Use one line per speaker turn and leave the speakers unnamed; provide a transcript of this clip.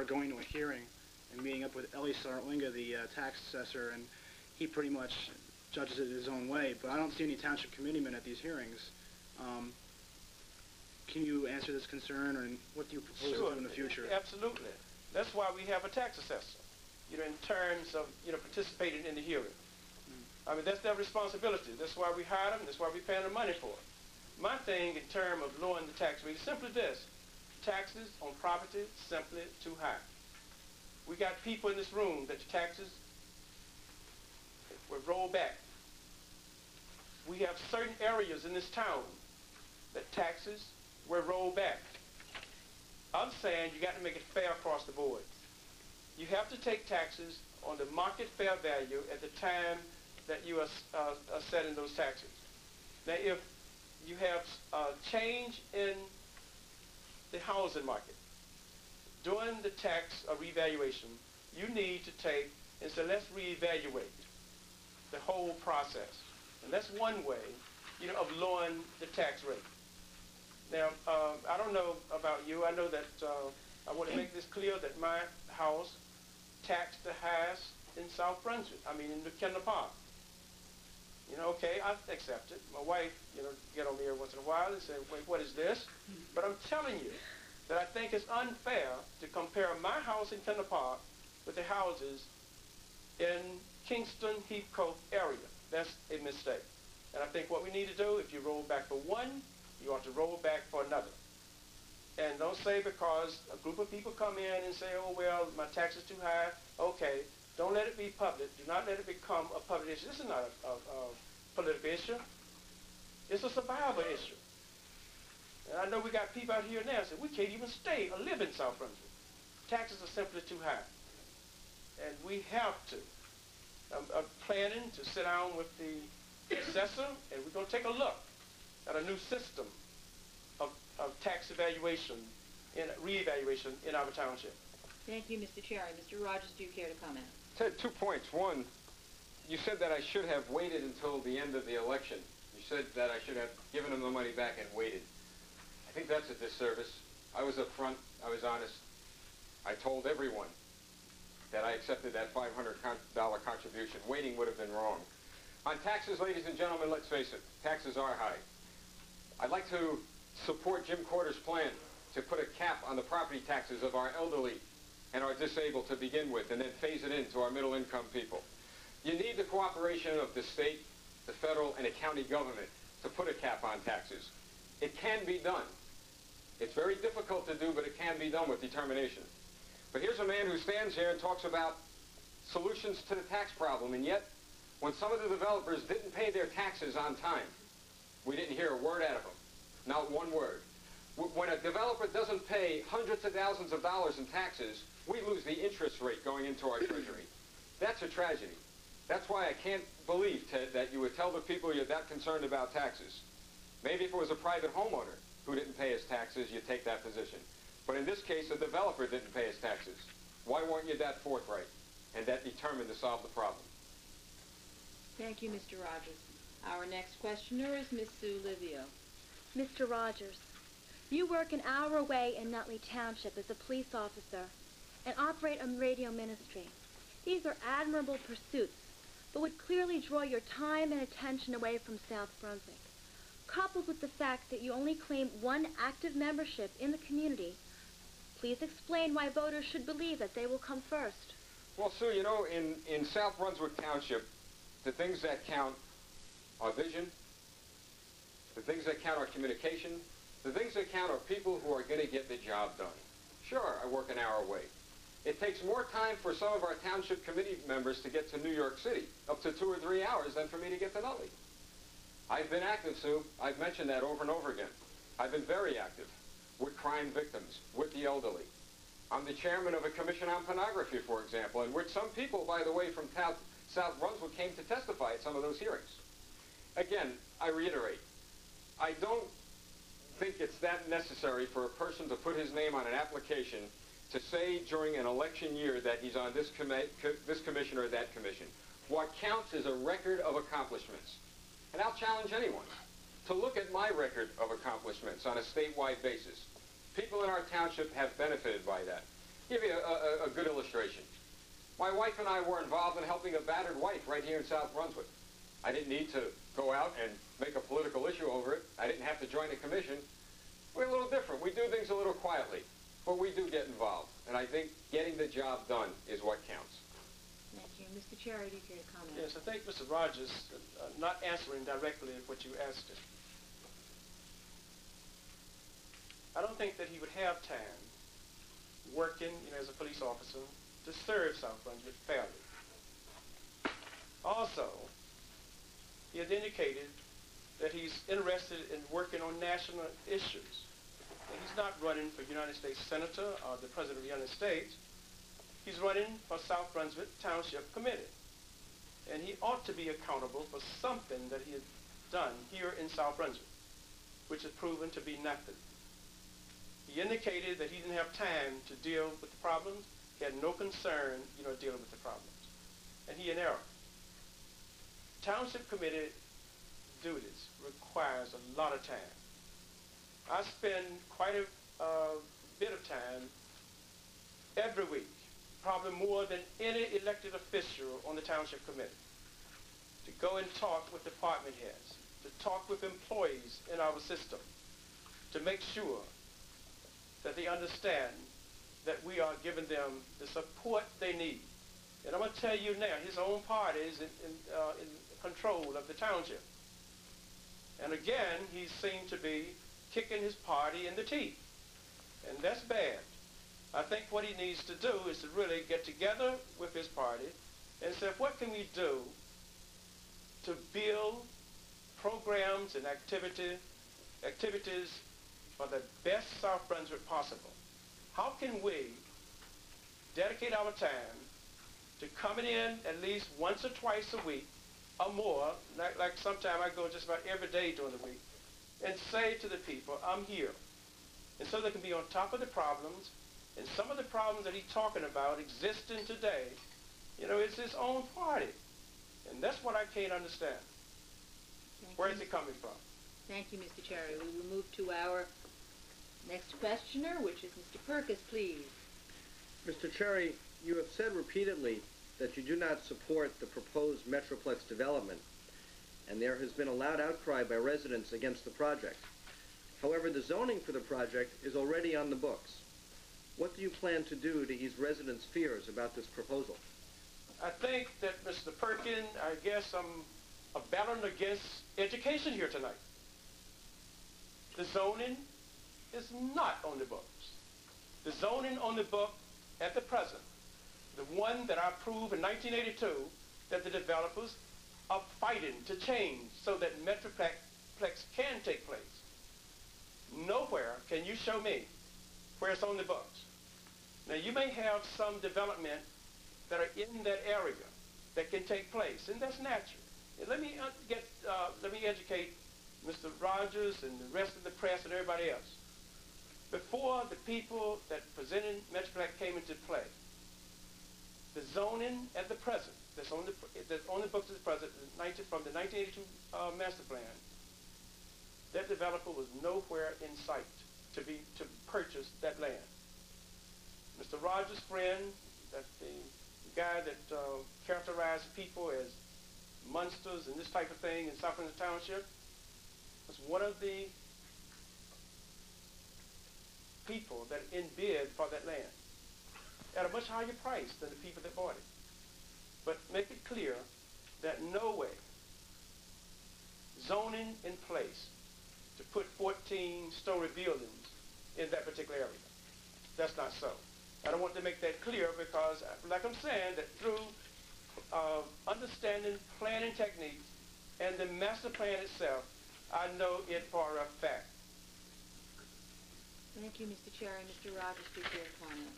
remember going to a hearing and meeting up with Ellie Sartlinga, the tax assessor, and he pretty much judges it his own way, but I don't see any township committeemen at these hearings. Can you answer this concern, or what do you propose to do in the future?
Absolutely. That's why we have a tax assessor, in terms of, participating in the hearing. I mean, that's their responsibility. That's why we hire them. That's why we pay them money for it. My thing in terms of lowering the tax rate is simply this. Taxes on property simply too high. We got people in this room that the taxes will roll back. We have certain areas in this town that taxes will roll back. I'm saying you got to make it fair across the board. You have to take taxes on the market fair value at the time that you are setting those taxes. Now, if you have a change in the housing market, during the tax revaluation, you need to take and say, let's reevaluate the whole process. And that's one way, of lowering the tax rate. Now, I don't know about you. I know that I want to make this clear that my house taxed the highest in South Brunswick. I mean, in the Kendall Park. Okay, I accept it. My wife, get on me every once in a while and say, wait, what is this? But I'm telling you that I think it's unfair to compare my house in Kendall Park with the houses in Kingston, Heathcote area. That's a mistake. And I think what we need to do, if you roll back for one, you ought to roll back for another. And don't say because a group of people come in and say, oh, well, my tax is too high. Okay, don't let it be public. Do not let it become a public issue. This is not a political issue. It's a survival issue. And I know we got people out here now that say, we can't even stay or live in South Brunswick. Taxes are simply too high. And we have to. I'm planning to sit down with the assessor, and we're going to take a look at a new system of tax evaluation and reevaluation in our township.
Thank you, Mr. Cherry. Mr. Rogers, do you care to comment?
Ted, 2 points. One, you said that I should have waited until the end of the election. You said that I should have given them the money back and waited. I think that's a disservice. I was upfront. I was honest. I told everyone that I accepted that $500 contribution. Waiting would have been wrong. On taxes, ladies and gentlemen, let's face it, taxes are high. I'd like to support Jim Corder's plan to put a cap on the property taxes of our elderly and our disabled to begin with, and then phase it into our middle-income people. You need the cooperation of the state, the federal, and the county government to put a cap on taxes. It can be done. It's very difficult to do, but it can be done with determination. But here's a man who stands here and talks about solutions to the tax problem, and yet, when some of the developers didn't pay their taxes on time, we didn't hear a word out of them. Not one word. When a developer doesn't pay hundreds of thousands of dollars in taxes, we lose the interest rate going into our treasury. That's a tragedy. That's why I can't believe, Ted, that you would tell the people you're that concerned about taxes. Maybe if it was a private homeowner who didn't pay his taxes, you'd take that position. But in this case, a developer didn't pay his taxes. Why weren't you that forthright and that determined to solve the problem?
Thank you, Mr. Rogers. Our next questioner is Miss Sue Livio.
Mr. Rogers, you work an hour away in Nutley Township as a police officer and operate a radio ministry. These are admirable pursuits, but would clearly draw your time and attention away from South Brunswick. Coupled with the fact that you only claim one active membership in the community, please explain why voters should believe that they will come first.
Well, Sue, in South Brunswick Township, the things that count are vision, the things that count are communication, the things that count are people who are going to get the job done. Sure, I work an hour away. It takes more time for some of our township committee members to get to New York City, up to 2 or 3 hours, than for me to get to Nutley. I've been active, Sue. I've mentioned that over and over again. I've been very active with crime victims, with the elderly. I'm the chairman of a commission on pornography, for example, and which some people, by the way, from South Brunswick came to testify at some of those hearings. Again, I reiterate, I don't think it's that necessary for a person to put his name on an application to say during an election year that he's on this commission or that commission. What counts is a record of accomplishments. And I'll challenge anyone to look at my record of accomplishments on a statewide basis. People in our township have benefited by that. give you a good illustration. My wife and I were involved in helping a battered wife right here in South Brunswick. I didn't need to go out and make a political issue over it. I didn't have to join a commission. We're a little different. We do things a little quietly, but we do get involved. And I think getting the job done is what counts.
Thank you. Mr. Cherry, do you care to comment?
Yes, I think Mr. Rogers not answering directly what you asked him. I don't think that he would have time working, as a police officer to serve South Brunswick fairly. Also, he has indicated that he's interested in working on national issues. And he's not running for United States Senator or the President of the United States. He's running for South Brunswick Township Committee. And he ought to be accountable for something that he has done here in South Brunswick, which has proven to be nothing. He indicated that he didn't have time to deal with the problems. He had no concern, dealing with the problems. And he in error. Township Committee duties requires a lot of time. I spend quite a bit of time every week, probably more than any elected official on the Township Committee, to go and talk with department heads, to talk with employees in our system, to make sure that they understand that we are giving them the support they need. And I'm going to tell you now, his own party is in control of the township. And again, he seemed to be kicking his party in the teeth. And that's bad. I think what he needs to do is to really get together with his party and say, what can we do to build programs and activities for the best South Brunswick possible? How can we dedicate our time to coming in at least once or twice a week or more, like sometime I go just about every day during the week, and say to the people, I'm here. And so they can be on top of the problems, and some of the problems that he's talking about existing today, it's his own party. And that's what I can't understand. Where is it coming from?
Thank you, Mr. Cherry. We will move to our next questioner, which is Mr. Perkiss, please.
Mr. Cherry, you have said repeatedly that you do not support the proposed Metroplex development, and there has been a loud outcry by residents against the project. However, the zoning for the project is already on the books. What do you plan to do to ease residents' fears about this proposal?
I think that, Mr. Perkins, I guess I'm battling against education here tonight. The zoning is not on the books. The zoning on the book at the present, the one that I approved in 1982, that the developers are fighting to change so that Metroplex can take place. Nowhere can you show me where it's on the books. Now, you may have some development that are in that area that can take place, and that's natural. And let me educate Mr. Rogers and the rest of the press and everybody else. Before the people that presented Metroplex came into play, the zoning at the present, that's on the books at the present, from the 1982 master plan, that developer was nowhere in sight to purchase that land. Mr. Rogers' friend, that the guy that characterized people as monsters and this type of thing in South Brunswick Township, was one of the people that in bid for that land at a much higher price than the people that bought it. But make it clear that no way zoning in place to put 14-story buildings in that particular area. That's not so. I don't want to make that clear because, like I'm saying, that through understanding planning techniques and the master plan itself, I know it for a fact.
Thank you, Mr. Cherry. Mr. Rogers, please your comment.